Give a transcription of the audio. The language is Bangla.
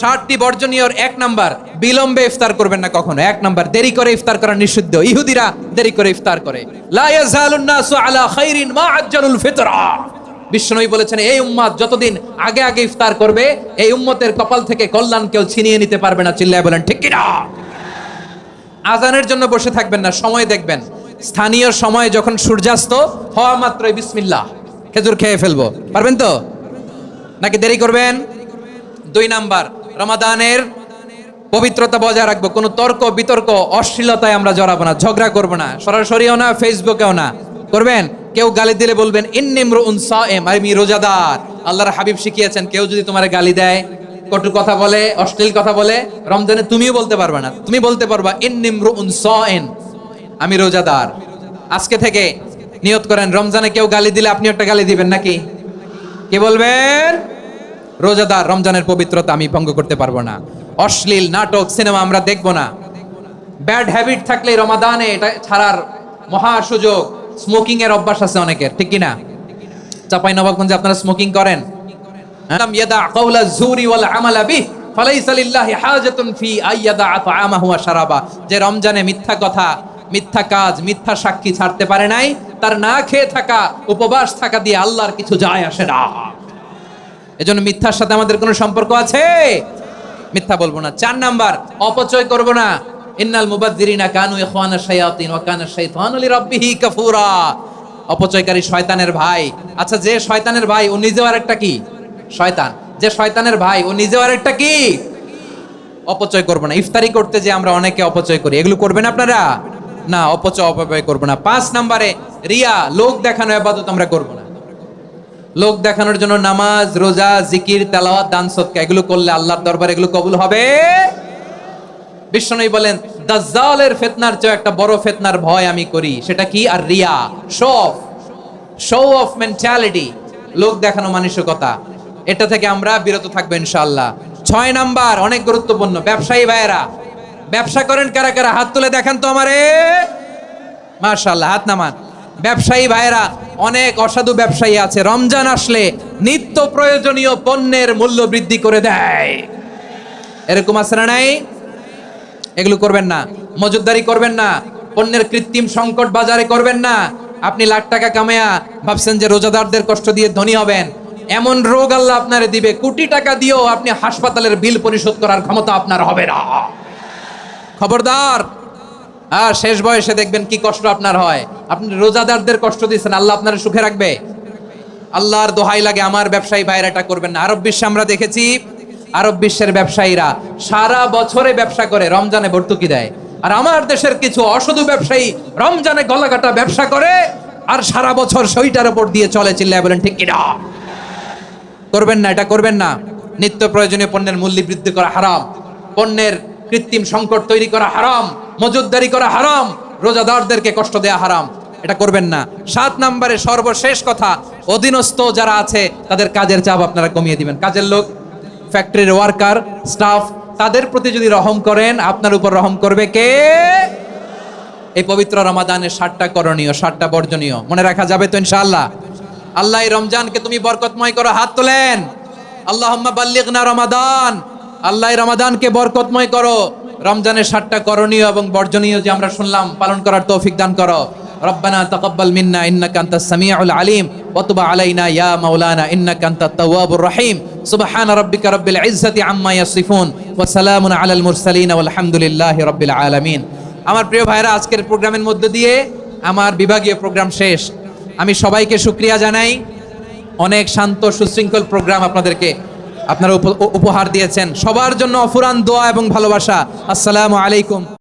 60টি বর্জনীয়র 1 নাম্বার, বিলম্বে ইফতার করবেন না কখনো। 1 নাম্বার, দেরি করে ইফতার করা নিষিদ্ধ। ইহুদিরা দেরি করে ইফতার করে। লা ইয়াজালুন নাসু আলা খাইরিন মা আজ্জালুল ফিতরা। বিশ্বনবী বলেছেন, এই উম্মত যতদিন আগে আগে ইফতার করবে, এই উম্মতের কপাল থেকে কল্যাণ কেউ ছিনিয়ে নিতে পারবে না। চিল্লায় বলেন ঠিক কি না? আজানের জন্য বসে থাকবেন না, সময় দেখবেন। স্থানীয় সময় যখন সূর্যাস্ত হওয়া মাত্রই বিসমিল্লাহ, খেজুর খেয়ে ফেলবো। পারবেন তো নাকি দেরি করবেন? 2 নাম্বার, রমাদানের পবিত্রতা বজায় রাখবো। কোনো তর্ক বিতর্ক অশ্লীলতায় আমরা জড়াবো না, ঝগড়া করবো না, সরাসরিও না, ফেসবুকেও না। করবেন কেউ গালি দিলে বলবেন ইন্নী ইমরুউন সায়েম, আমি রোজাদার। আল্লাহর হাবিব শিখিয়েছেন, কেউ যদি তোমার গালি দেয়, কটু কথা বলে, অশ্লীল কথা বলে, রমজানে তুমিও বলতে পারবে না। তুমি বলতে পারবা ইন্নী ইমরুউন সায়েম, আমি রোজাদার। আজকে থেকে নিয়ত করেন, রমজানে কেউ গালি দিলে আপনি একটা গালি দিবেন নাকি? কি বলবেন? রোজাদার, রমজানের পবিত্রতা আমি ভঙ্গ করতে পারবো না। অশ্লীল নাটক সিনেমা আমরা দেখবো না। ব্যাড হ্যাবিট থাকলে রমাদানে এটা ছাড়ার মহা সুযোগ। স্মোকিং এর অভ্যাস আছে অনেকের, ঠিক কিনা? চাঁপাইনবাবগঞ্জে আপনারা স্মোকিং করেন? ইয়াদা কাওলা যুরি ওয়াল আমালা বিহি ফালাইসা লিল্লাহি হাজাতুন ফি আইয়াদা তাআমাহু ওয়া শারাবা। যে রমজানে মিথ্যা কথা, মিথ্যা কাজ, মিথ্যা সাক্ষী ছাড়তে পারে নাই, তার না খেয়ে থাকা, উপবাস থাকা দিয়ে আল্লাহর কিছু যায় আসে না। এজন্য মিথ্যার সাথে আমাদের কোনো সম্পর্ক আছে? মিথ্যা বলবো না। 4 নাম্বার, অপচয় করব না। ইন্নাল মুবাযযিরিনা কানু ইখওয়ানাশ শায়াতিন ওয়া কানা শাইতানু লিরাব্বিহি কাফুরা। অপচয়কারী শয়তানের ভাই। আচ্ছা, যে শয়তানের ভাই ও নিজেও আরেকটা কি? শয়তান। যে শয়তানের ভাই ও নিজেও আরেকটা কি? অপচয় করব না। ইফতারি করতে যে আমরা অনেকে অপচয় করি, এগুলো করবেন আপনারা না। অপচয় করব না। 5 নম্বরে, রিয়া, লোক দেখানো ইবাদত আমরা করব না। লোক দেখানোর জন্য নামাজ, রোজা, জিকির, তেলাওয়াত, দান, সদকা এগুলো করলে আল্লাহর দরবারে এগুলো কবুল হবে? বিশ্বনবী বলেন, দাজ্জালের ফিতনার চেয়ে একটা বড় ফিতনার ভয় আমি করি। সেটা কি? আর রিয়া, শো অফ মেন্টালিটি, লোক দেখানো মানসিকতা। এটা থেকে আমরা বিরত থাকবো ইনশাআল্লাহ। 6 নাম্বার, অনেক গুরুত্বপূর্ণ। ব্যবসায়ী ভাইয়েরা, ব্যবসা করেন কারা কারা? হাত তুলে দেখান তো আমারে। মাশাআল্লাহ, হাত নামান। ব্যবসায়ী ভাইয়েরা, অনেক অসাধু ব্যবসায়ী আছে, রমজান আসলে নিত্য প্রয়োজনীয় পণ্যের মূল্য বৃদ্ধি করে দেয়। এরকম আছে না নাই? এগুলো করবেন না। মজুদদারি করবেন না। পণ্যের কৃত্রিম সংকট বাজারে করবেন না। আপনি লাখ টাকা কামায়া ভাবছেন যে রোজাদারদের কষ্ট দিয়ে ধনী হবেন। এমন রোগ আল্লাহ আপনারে দিবে, কোটি টাকা দিয়েও আপনি হাসপাতালের বিল পরিশোধ করার ক্ষমতা আপনার হবে না। খবরদার। আর শেষ বয়সে দেখবেন কি কষ্ট আপনার হয়। আপনি রোজাদারদের কষ্ট দিচ্ছেন, আল্লাহ আপনার সুখে রাখবে? আল্লাহর দোহাই লাগে, আমার ব্যবসায়ী ভাইরা এটা করবেন না। আরব বিশ্বে আমরা দেখেছি, আরব বিশ্বের ব্যবসায়ীরা সারা বছরে ব্যবসা করে, রমজানে ভর্তুকি দেয়। আর আমার দেশের কিছু অসাধু ব্যবসায়ী রমজানে গলাকাটা ব্যবসা করে আর সারা বছর সইটার উপর দিয়ে চলে। চিল্লায় বলেন ঠিক কিনা? করবেন না, এটা করবেন না। নিত্য প্রয়োজনীয় পণ্যের মূল্য বৃদ্ধি করা হারাম, পণ্যের কৃত্রিম সংকট তৈরি করা হারাম, মজুদদারি করা হারাম, রোজাদারদেরকে কষ্ট দেয়া হারাম। এটা করবেন না। 7 নম্বরে সর্বশেষ কথা, অধীনস্থ যারা আছে তাদের কাজের চাপ আপনারা কমিয়ে দিবেন। কাজের লোক, ফ্যাক্টরির ওয়ার্কার, স্টাফ, তাদের প্রতি যদি রহম করেন, আপনার উপর রহম করবে কে? এই পবিত্র রমাদানের 7টা করণীয়, 7টা বর্জনীয় মনে রাখা যাবে তো ইনশাআল্লাহ? আল্লাহ এই রমজানকে তুমি বরকতময় করো। হাত তোলেন। আল্লাহুম্মা বাল্লিগনা রমাদান। আল্লাহ এই রমাদানকে বরকতময় করো। রমজানের 7টা করণীয় এবং বর্জনীয় যে আমরা শুনলাম, পালন করার তৌফিক দান করো। রব্বানা তাকাব্বাল মিন্না ইন্নাকা আনতাস সামিউল আলিম ওয়া তুব আলাইনা ইয়া মাওলানা ইন্নাকা আনতাত তাওয়াবুর রহিম। সুবহান রাব্বিকা রাব্বিল ইজ্জাতি আম্মা ইয়াসিফুন ওয়া সালামুন আলাল মুরসালিন ওয়াল হামদুলিল্লাহি রাব্বিল আলামিন। আমার প্রিয় ভাইরা, আজকের প্রোগ্রামের মধ্য দিয়ে আমার বিভাগীয় প্রোগ্রাম শেষ। আমি সবাইকে শুকরিয়া জানাই। অনেক শান্ত সুশৃঙ্খল প্রোগ্রাম আপনারা উপহার দিয়েছেন। সবার জন্য অফুরান দোয়া এবং ভালোবাসা। আসসালামু আলাইকুম।